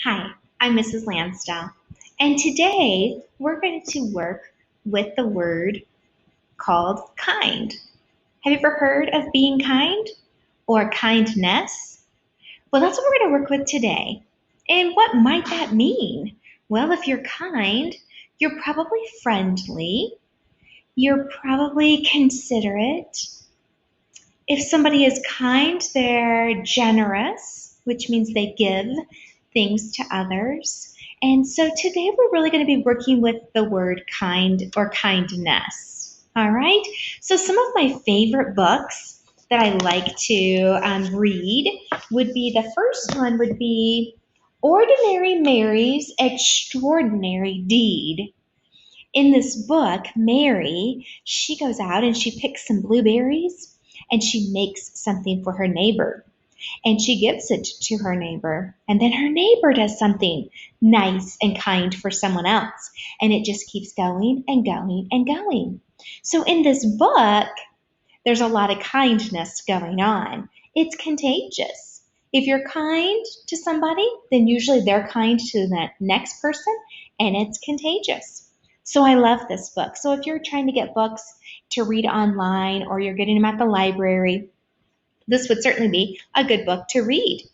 Hi, I'm Mrs. Lansdell, and today we're going to work with the word called kind. Have you ever heard of being kind or kindness? Well, that's what we're going to work with today. And what might that mean? Well, if you're kind, you're probably friendly, you're probably considerate. If somebody is kind, they're generous, which means they give things to others. And so today we're really going to be working with the word kind or kindness. All right. So some of my favorite books that I like to read would be the first one would be Ordinary Mary's Extraordinary Deed. In this book, Mary, she goes out and she picks some blueberries and she makes something for her neighbor and she gives it to her neighbor. And then her neighbor does something nice and kind for someone else. And it just keeps going and going and going. So in this book, there's a lot of kindness going on. It's contagious. If you're kind to somebody, then usually they're kind to the next person, and it's contagious. So I love this book. So if you're trying to get books to read online or you're getting them at the library, this would certainly be a good book to read.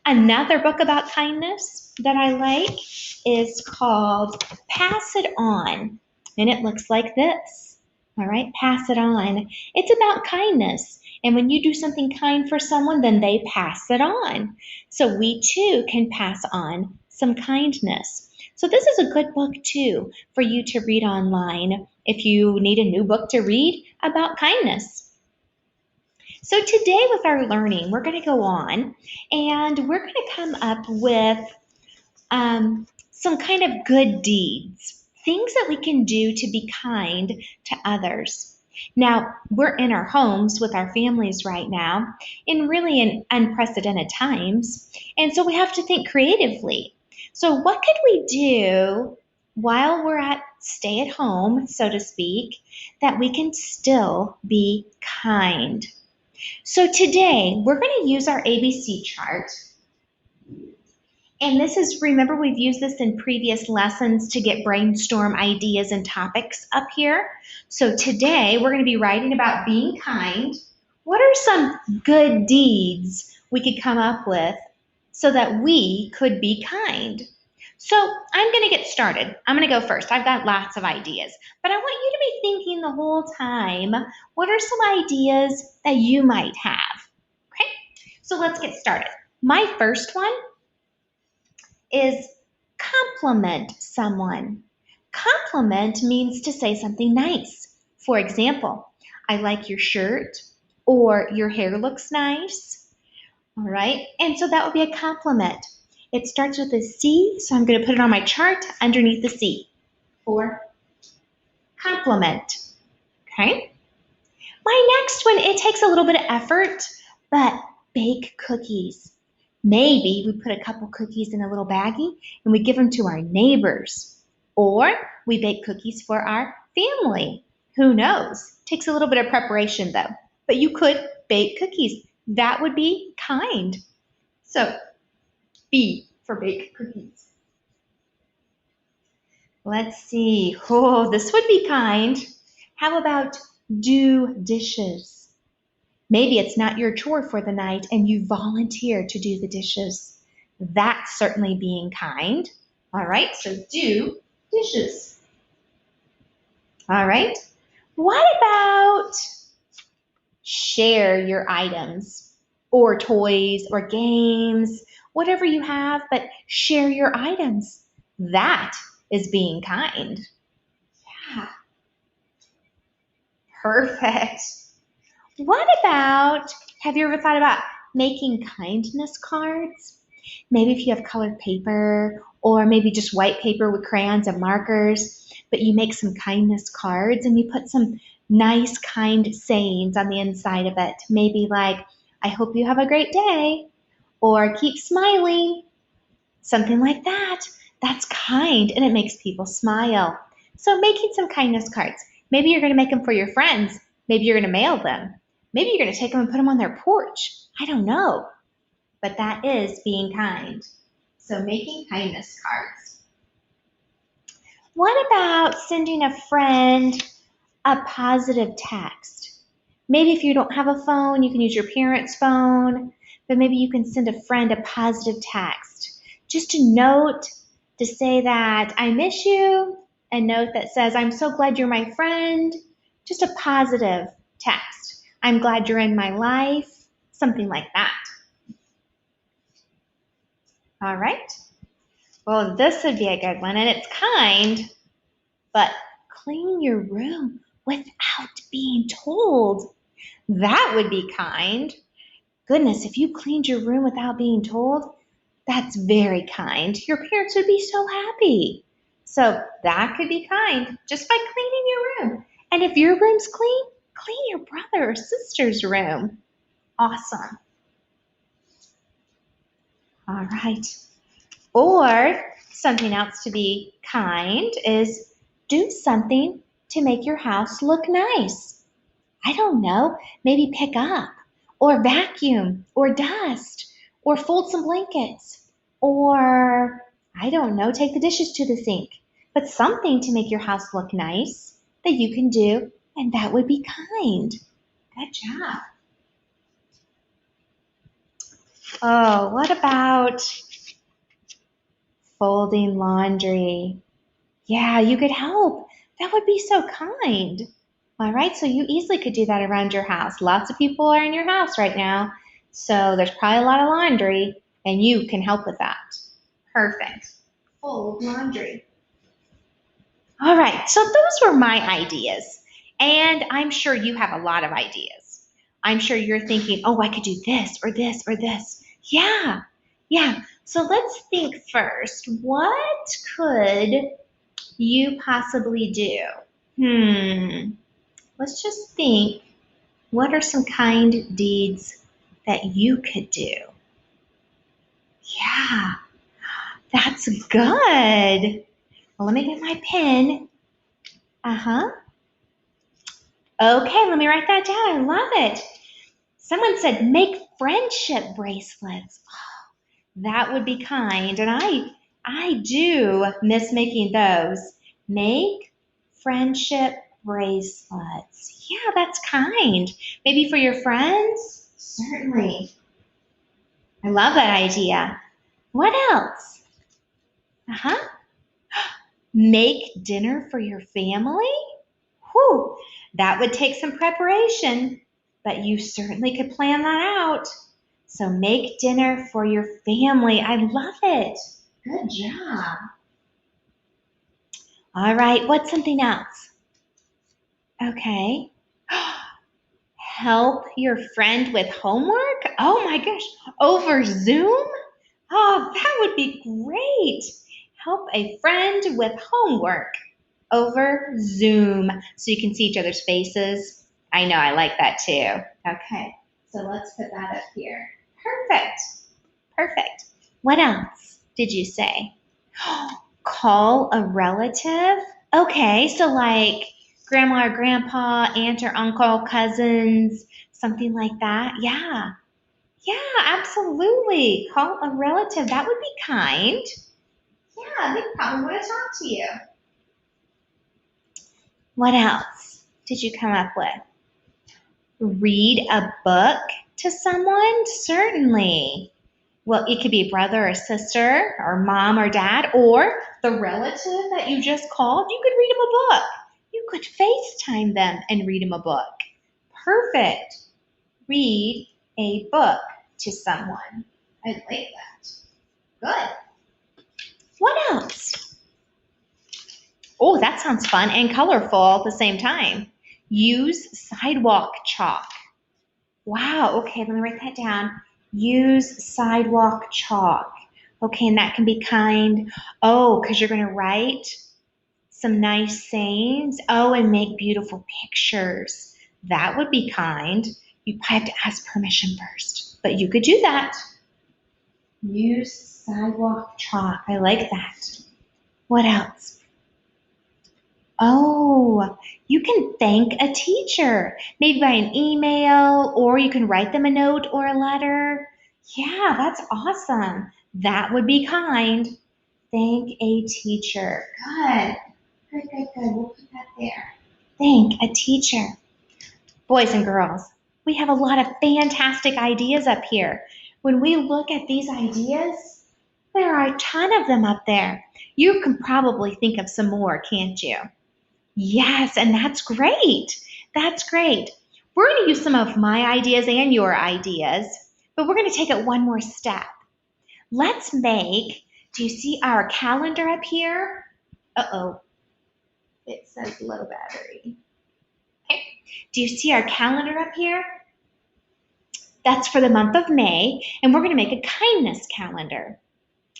Another book about kindness that I like is called Pass It On, and it looks like this. All right, pass it on. It's about kindness. And when you do something kind for someone, then they pass it on. So we too can pass on some kindness. So this is a good book too for you to read online if you need a new book to read about kindness. So today with our learning, we're going to go on and we're going to come up with some kind of good deeds, things that we can do to be kind to others. Now, we're in our homes with our families right now in unprecedented times, and so we have to think creatively. So what could we do while we're at stay at home, so to speak, that we can still be kind? So today, we're going to use our ABC chart. And this is, remember, we've used this in previous lessons to get brainstorm ideas and topics up here. So today, we're going to be writing about being kind. What are some good deeds we could come up with so that we could be kind? So I'm going to get started. I'm going to go first. I've got lots of ideas, but I want you to be thinking the whole time, what are some ideas that you might have? Okay, so let's get started. My first one is compliment someone. Compliment means to say something nice. For example, I like your shirt, or your hair looks nice. All right, and so that would be a compliment. It starts with a C, so I'm going to put it on my chart underneath the C for compliment. Okay. My next one, it takes a little bit of effort, but bake cookies. Maybe we put a couple cookies in a little baggie and we give them to our neighbors. Or we bake cookies for our family. Who knows? Takes a little bit of preparation though. But you could bake cookies. That would be kind. So B for bake cookies. Let's see. Oh, this would be kind. How about do dishes? Maybe it's not your chore for the night and you volunteer to do the dishes. That's certainly being kind. All right, so do dishes. All right. What about share your items or toys or games, whatever you have, but share your items? That is being kind. Yeah. Perfect. What about, have you ever thought about making kindness cards? Maybe if you have colored paper or maybe just white paper with crayons and markers, but you make some kindness cards and you put some nice, kind sayings on the inside of it. Maybe like, I hope you have a great day, or keep smiling, something like that. That's kind and it makes people smile. So making some kindness cards. Maybe you're going to make them for your friends. Maybe you're going to mail them. Maybe you're going to take them and put them on their porch. I don't know. But that is being kind. So making kindness cards. What about sending a friend a positive text? Maybe if you don't have a phone, you can use your parents' phone, but maybe you can send a friend a positive text. Just a note to say that I miss you, a note that says I'm so glad you're my friend, just a positive text. I'm glad you're in my life, something like that. All right. Well, this would be a good one, and it's kind, but clean your room without being told. That would be kind. Goodness, if you cleaned your room without being told, that's very kind. Your parents would be so happy. So that could be kind just by cleaning your room. And if your room's clean, clean your brother or sister's room. Awesome. All right. Or something else to be kind is do something to make your house look nice. I don't know, maybe pick up or vacuum or dust or fold some blankets or, I don't know, take the dishes to the sink. But something to make your house look nice that you can do, and that would be kind. Good job. Oh, what about folding laundry? Yeah, you could help. That would be so kind. All right, so you easily could do that around your house. Lots of people are in your house right now, so there's probably a lot of laundry, and you can help with that. Perfect. Fold laundry. All right, so those were my ideas, and I'm sure you have a lot of ideas. I'm sure you're thinking, oh, I could do this or this or this. Yeah, yeah. So let's think first. What could you possibly do? Let's just think, what are some kind deeds that you could do? Yeah, that's good. Well, let me get my pen. Uh-huh. Okay, let me write that down. I love it. Someone said make friendship bracelets. Oh, that would be kind, and I do miss making those. Make friendship bracelets. Yeah, that's kind. Maybe for your friends? Certainly. I love that idea. What else? Uh-huh. Make dinner for your family? Whew, that would take some preparation, but you certainly could plan that out. So make dinner for your family. I love it. Good job. All right, what's something else? Okay. Help your friend with homework? Oh my gosh, over Zoom? Oh, that would be great. Help a friend with homework over Zoom so you can see each other's faces. I know, I like that too. Okay, so let's put that up here. Perfect. Perfect. What else did you say? Call a relative? Okay, so like grandma or grandpa, aunt or uncle, cousins, something like that. Yeah. Yeah, absolutely. Call a relative. That would be kind. Yeah, they probably want to talk to you. What else did you come up with? Read a book to someone? Certainly. Well, it could be a brother or sister or mom or dad or the relative that you just called. You could read them a book. You could FaceTime them and read them a book. Perfect. Read a book to someone. I like that. Good. What else? Oh, that sounds fun and colorful at the same time. Use sidewalk chalk. Wow, okay, let me write that down. Use sidewalk chalk. Okay, and that can be kind. Oh, because you're going to write some nice sayings. Oh, and make beautiful pictures. That would be kind. You probably have to ask permission first, but you could do that. Use sidewalk chalk. I like that. What else? Oh, you can thank a teacher, maybe by an email, or you can write them a note or a letter. Yeah, that's awesome. That would be kind. Thank a teacher. Good. Good, good, good. We'll put that there. Thank a teacher. Boys and girls, we have a lot of fantastic ideas up here. When we look at these ideas, there are a ton of them up there. You can probably think of some more, can't you? Yes, and that's great. That's great. We're going to use some of my ideas and your ideas, but we're going to take it one more step. Let's make, do you see our calendar up here? Uh-oh, it says low battery. Okay. Do you see our calendar up here? That's for the month of May, and we're going to make a kindness calendar.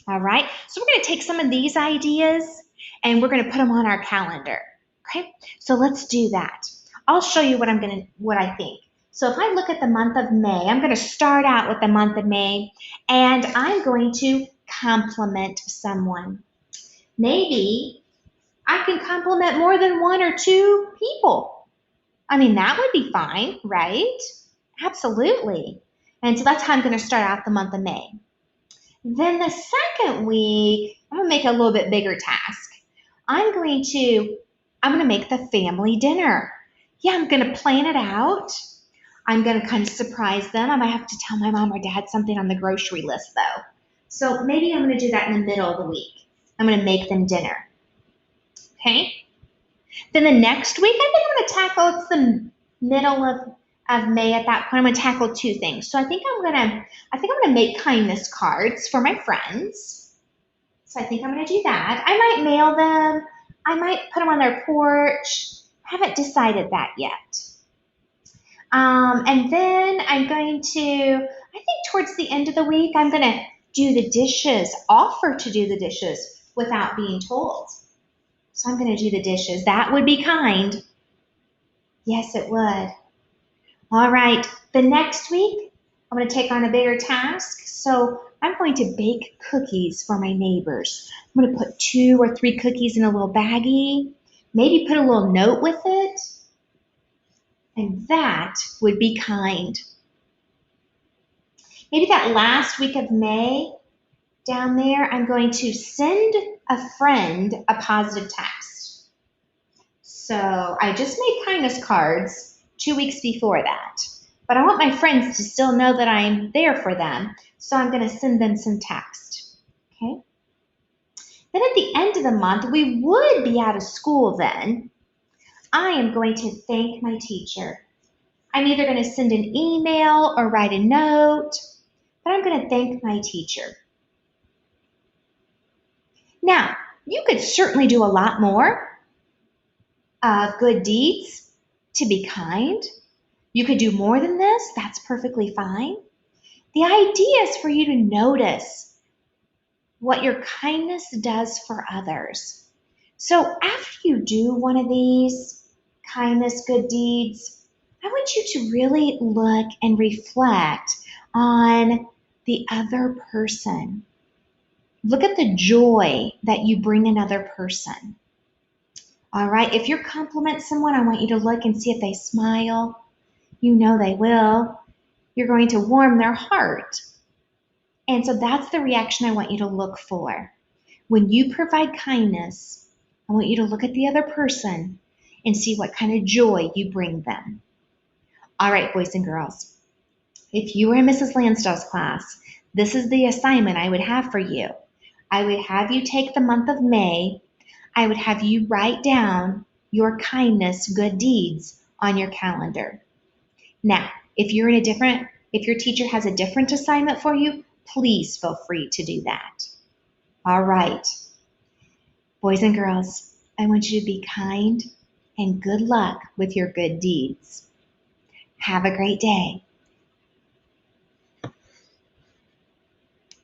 All right, so we're going to take some of these ideas and we're going to put them on our calendar. Okay, so let's do that. I'll show you what I think. So if I look at the month of May, I'm going to start out with the month of May, and I'm going to compliment someone. Maybe I can compliment more than one or two people. I mean, that would be fine, right? Absolutely. And so that's how I'm going to start out the month of May. Then the second week, I'm going to make a little bit bigger task. I'm going to make the family dinner. Yeah, I'm going to plan it out. I'm going to kind of surprise them. I might have to tell my mom or dad something on the grocery list, though. So maybe I'm going to do that in the middle of the week. I'm going to make them dinner. Okay? Then the next week, I think I'm going to tackle, it's the middle of May at that point. I'm going to tackle two things. So I think I'm going to make kindness cards for my friends. So I think I'm going to do that. I might mail them. I might put them on their porch. I haven't decided that yet. And then I'm going to, I think towards the end of the week, I'm going to do the dishes, offer to do the dishes without being told. So I'm going to do the dishes. That would be kind. Yes, it would. All right. The next week, I'm going to take on a bigger task. So I'm going to bake cookies for my neighbors. I'm going to put 2 or 3 cookies in a little baggie, maybe put a little note with it. And that would be kind. Maybe that last week of May, down there, I'm going to send a friend a positive text. So I just made kindness cards 2 weeks before that. But I want my friends to still know that I'm there for them. So I'm going to send them some text. Okay? Then at the end of the month, we would be out of school then. I am going to thank my teacher. I'm either going to send an email or write a note, but I'm going to thank my teacher. Now, you could certainly do a lot more good deeds to be kind. You could do more than this. That's perfectly fine. The idea is for you to notice what your kindness does for others. So after you do one of these kindness, good deeds, I want you to really look and reflect on the other person. Look at the joy that you bring another person. All right, if you compliment someone, I want you to look and see if they smile. You know they will. You're going to warm their heart. And so that's the reaction I want you to look for. When you provide kindness, I want you to look at the other person and see what kind of joy you bring them. All right, boys and girls, if you were in Mrs. Lansdale's class, this is the assignment I would have for you. I would have you take the month of May. I would have you write down your kindness, good deeds on your calendar. Now, if your teacher has a different assignment for you, please feel free to do that. All right. Boys and girls, I want you to be kind and good luck with your good deeds. Have a great day.